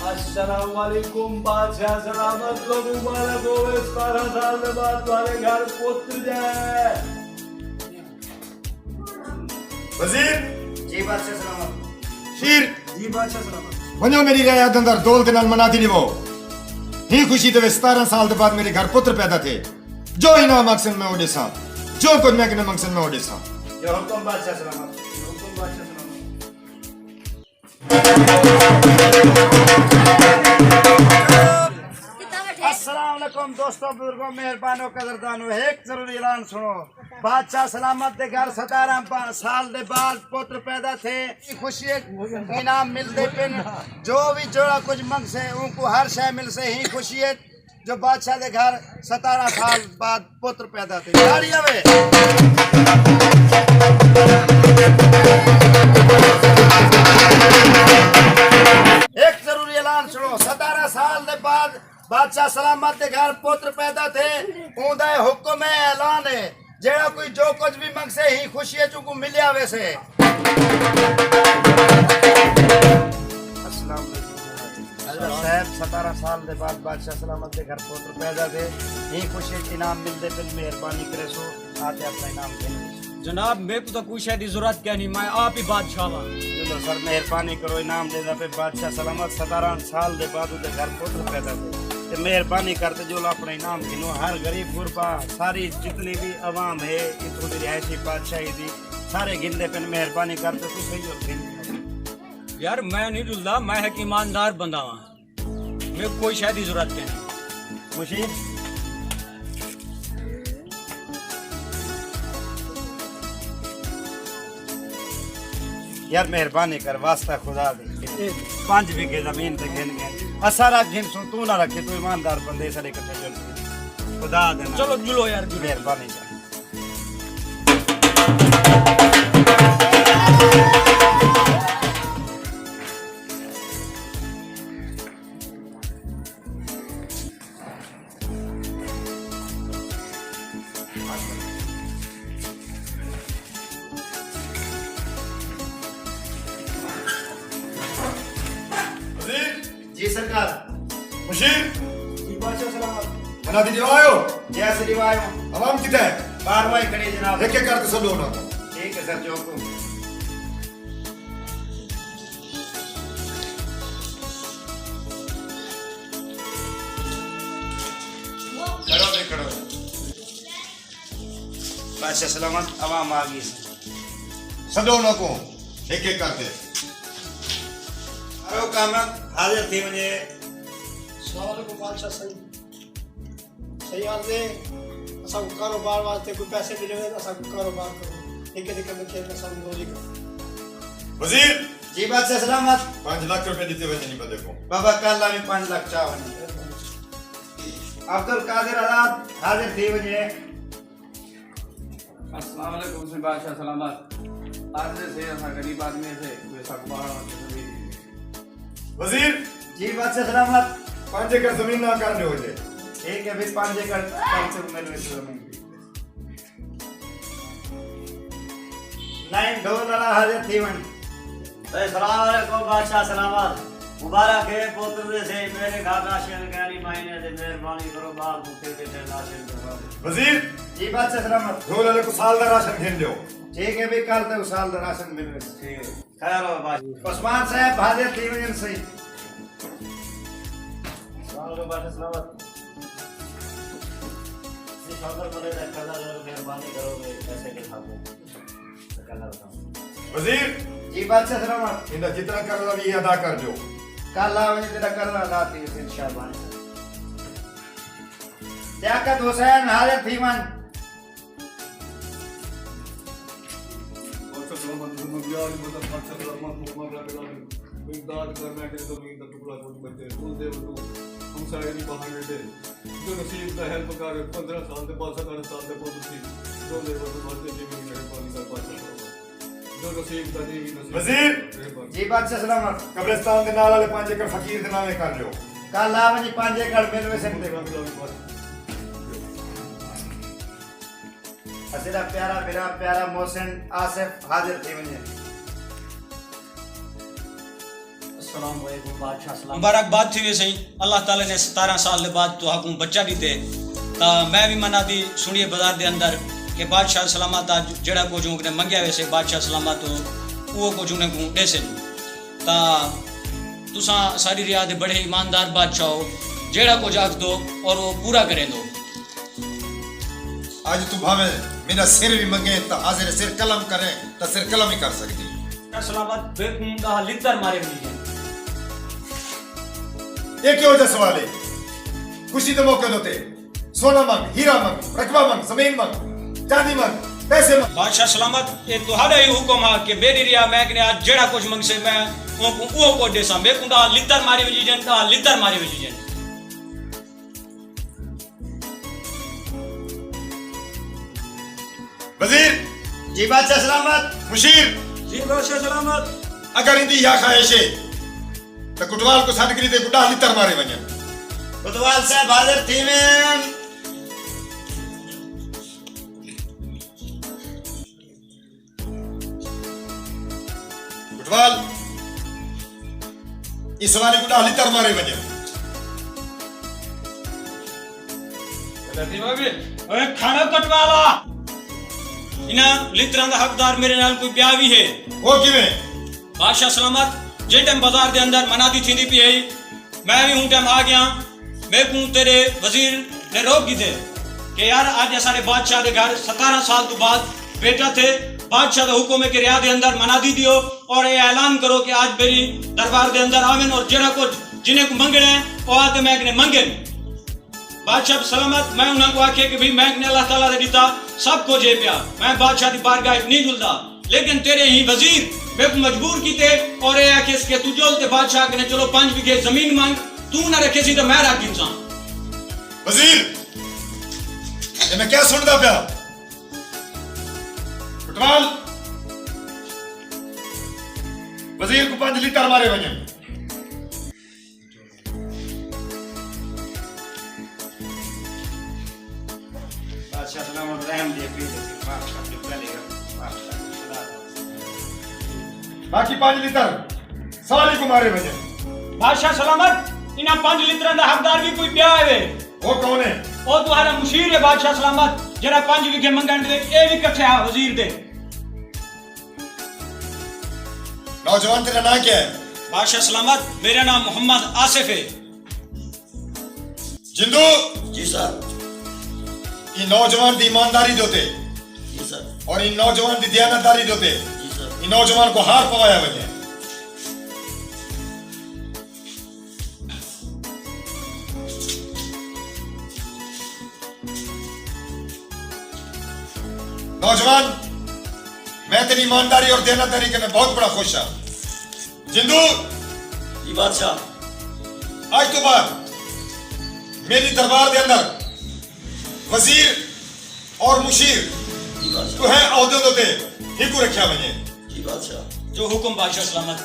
अस्सलाम वालेकुम बादशाह सलामत को मुबारक हो 17 साल के बाद तुम्हारे घर पुत्र जाए। वजीर जी बादशाह सलामत। शीर जी बादशाह सलामत। वनो मेरी रियायत अंदर दौलत नाल मनाती नहीं वो ही खुशी ते 17 साल के बाद मेरे घर पुत्र पैदा थे। जो इनाम मकसद में ओडिसा जो कुछ मैं किने मकसद में ओडिसा जो हुक्म बादशाह सलामत। हुक्म बादशाह सलामत। अस्सलाम वालेकुम दोस्तों बुजुर्गों मेहरबानों कदरदानों एक जरूरी ऐलान सुनो। बादशाह सलामत के घर 17 साल के बाद पुत्र पैदा थे। खुशी इनाम मिलते पिन जो भी जोड़ा कुछ मंग से उनको हर शय मिल से ही खुशी है जो बादशाह के घर 17 साल बाद पुत्र पैदा थे। तालियां वे। एक जरूरी ऐलान सुनो। 17 साल के बाद बादशाह सलामत के घर पुत्र पैदा थे। ऊंदा हुक्म है ऐलान है जेड़ा कोई जो कुछ भी मंग से ही खुशी है चुको मिलिया वैसे। अस्सलाम वालेकुम साहब 17 साल के बाद बादशाह सलामत के घर पुत्र पैदा थे। ही खुशी इनाम मिलते फिर मेहरबानी करे सो आते अपना इनाम देने। जनाब मेरे को तो कोई शायद जरूरत क्या नहीं, मैं आप ही बादशाह हूँ। चलो सर मेहरबानी करो इनाम देना पे बादशाह सलामत 17 साल के बाद उनके घर पुत्र पैदा थे। तो मेहरबानी करते जो अपना इनाम गिनो हर गरीब गुरबा सारी जितनी भी अवाम है इतनी रिहायशी बादशाही दी सारे गिनते पे मेहरबानी करते तो सही हो गिन। यार मैं नहीं डुलदा, मैं है कि ईमानदार बंदा हूँ, मेरे को कोई शायद जरूरत क्या नहीं। मुशीर यार मेहरबानी कर वास्ता खुदा दे 5 बीघे जमीन पे गिन गए सारा गिन सो तू ना रखे तू ईमानदार बंदे सारे इकट्ठे चल खुदा देना। चलो जुलो यार जुलो। मेहरबानी कर। जी सरकार। मुशीर जी बादशाह सलामत। मना दी आयो जैसे रिवायो आवाम किथे बारवाई खड़ी जनाब। एक एक करके सब लोग ना ठीक है सर जो को करो बे करो। बादशाह सलामत अवाम आ गई। सब लोग को एक एक करके अरे काम हाजिर थी मुझे। सवाल बादशाह सही हाल दे असा कारोबार वास्ते कोई पैसे मिले हुए असा कारोबार करो निके निके में खेल सब रोजी करो। वजीर जी बादशाह सलामत। 5 लाख रुपए देते हुए नहीं बंदे को बाबा कल में 5 लाख चावल। अब्दुल कादिर आजाद हाजिर थी मुझे। अस्सलाम वालेकुम से बादशाह सलामत। आज से ऐसा गरीब आदमी से कोई सकबार वजीर जी बादशाह सलामत। 5 एकड़ जमीन ना करने हो जाए ठीक है फिर 5 एकड़ पंच मिल जमीन लाइन ढोल वाला हाजिर थी मन। अस्सलाम वालेकुम बादशाह सलामत। मुबारक है पुत्र से मेरे घर राशन गैरी महीने से मेहरबानी करो बाल भूखे के राशन करवा दे। वजीर जी बादशाह सलामत। दो लाख को साल का राशन खेल दो। ठीक है भी कल तक साल का राशन मिल रहा। ठीक है खैर हो बादशाह। उस्मान साहब हाजिर थी मन सही। अस्सलाम वालेकुम बादशाह सलामत। ये खबर बोले कदा मेहरबानी करोगे पैसे के साथ कदा बताओ। वजीर जी बादशाह सलामत। इनका जितना कर रहा ये अदा कर दो। कल आवे तेरा करना लाती है इंशाअल्लाह। लियाकत हुसैन हाजिर थी मन। इमदाद करना के जमीन का टुकड़ा कुछ बचे तुल दे वो हम सारे नहीं बहाने थे जो नसीब का हेल्प कर 15 साल से 17 साल से बहुत थी जो दे वो मरते जमीन में पानी का पासा जो नसीब का देवी नसीब। वजीर जी बादशाह सलामत। कब्रिस्तान के नाल वाले 5 एकड़ फकीर के नामे कर लो। कल आवे जी 5 एकड़ मिल में सकते हसीरा प्यारा मेरा प्यारा मोहसिन आसिफ हाजिर थे मुझे। अस्सलाम वालेकुम बादशाह सलाम मुबारकबाद थी वैसे ही अल्लाह ताला ने 17 साल के बाद तो हकूम बच्चा दी थे ता मैं भी मना दी सुनिए बाजार के अंदर कि बादशाह सलामत आज जड़ा को जो ने मंगया वैसे बादशाह सलामत तो वो को जो ने को दे से ता तुसा सारी रिया दे बड़े ईमानदार बादशाह हो जेड़ा को जाग दो और वो पूरा करे दो। आज तू भावे मेरा सिर भी मंगे तो हाजिर सिर कलम करे तो सिर कलम ही कर सकती। सलामत बेकुम का लितर मारे मिली ये क्यों वजह सवाल है? खुशी तो मौके होते सोना मंग, हीरा मंग, रकबा मंग, जमीन मंग, चांदी मंग, पैसे मंग। बादशाह सलामत ये तुम्हारा ही हुक्म है कि मेरी रिया मैं ने आज जेड़ा कुछ मंग से मैं वो को दे सा मैं कुंडा लितर मारी वजी जन का लितर मारी वजी जन। वजीर जी बादशाह सलामत। मुशीर जी बादशाह सलामत। अगर इंदी या ख्वाहिश है तो कुटवाल को साथ करी दे गुडा लितर मारे वने। कुतवाल साहब हाजिर थी में कुटवाल इस वाले गुडा लितर मारे वने। ओए खाना कटवाला इना लितरां दा हकदार मेरे नाल कोई ब्याह भी है वो किवें? बादशाह सलामत जे टाइम बाजार के अंदर मनादी थींदी पई है मैं भी हूं टाइम आ गया मैं को तेरे वजीर ने रोक दी थे कि यार आज सारे बादशाह के घर 17 साल तो बाद बेटा थे बादशाह का हुक्म है कि रिया के अंदर मनादी दियो और ये ऐलान करो कि आज मेरी दरबार के अंदर आवेन और जेड़ा कुछ जिन्हें को मंगने वो आते मैं ने मंगे। बादशाह सलामत मैं उन्हें को आखे कि भाई मैं ने अल्लाह ताला ने दिता सब को जे पिया मैं बादशाह की बारगाह नहीं जुलदा लेकिन तेरे ही वजीर मैं को मजबूर कीते और ये आखे इसके तू जोलते बादशाह ने चलो 5 बीघे जमीन मांग तू ना रखे सी तो मैं रख इंसान। वजीर ये मैं क्या सुनदा पिया? कुटवाल वजीर को 5 लीटर मारे वने। बादशाह सलामत रहम दे पी माफ कर दे पहले बाकी 5 लीटर साली को मारे वने। बादशाह सलामत इना 5 लीटर दा हकदार भी कोई ब्याह है वो कौन है? ओ तुम्हारा मुशीर है बादशाह सलामत जरा 5 बीघे मंगन दे ए भी इकट्ठे आ वजीर दे। नौजवान तेरा नाम क्या है? बादशाह सलामत मेरा नाम मोहम्मद आसिफ है। जिंदू जी सर ये नौजवान की ईमानदारी दोते जी सर और इन नौजवान की दयानतदारी दोते जी सर इन नौजवान को हार पवाया वने। नौजवान मैं तेरी ईमानदारी और दयानतदारी के मैं बहुत बड़ा खुश हूं। जिंदू जी बादशाह आज तो बाद मेरी दरबार के अंदर वजीर और मुशीर जी बादशाह तो है औहदे दोते ही को रखा वने। जी बादशाह जो हुक्म बादशाह सलामत।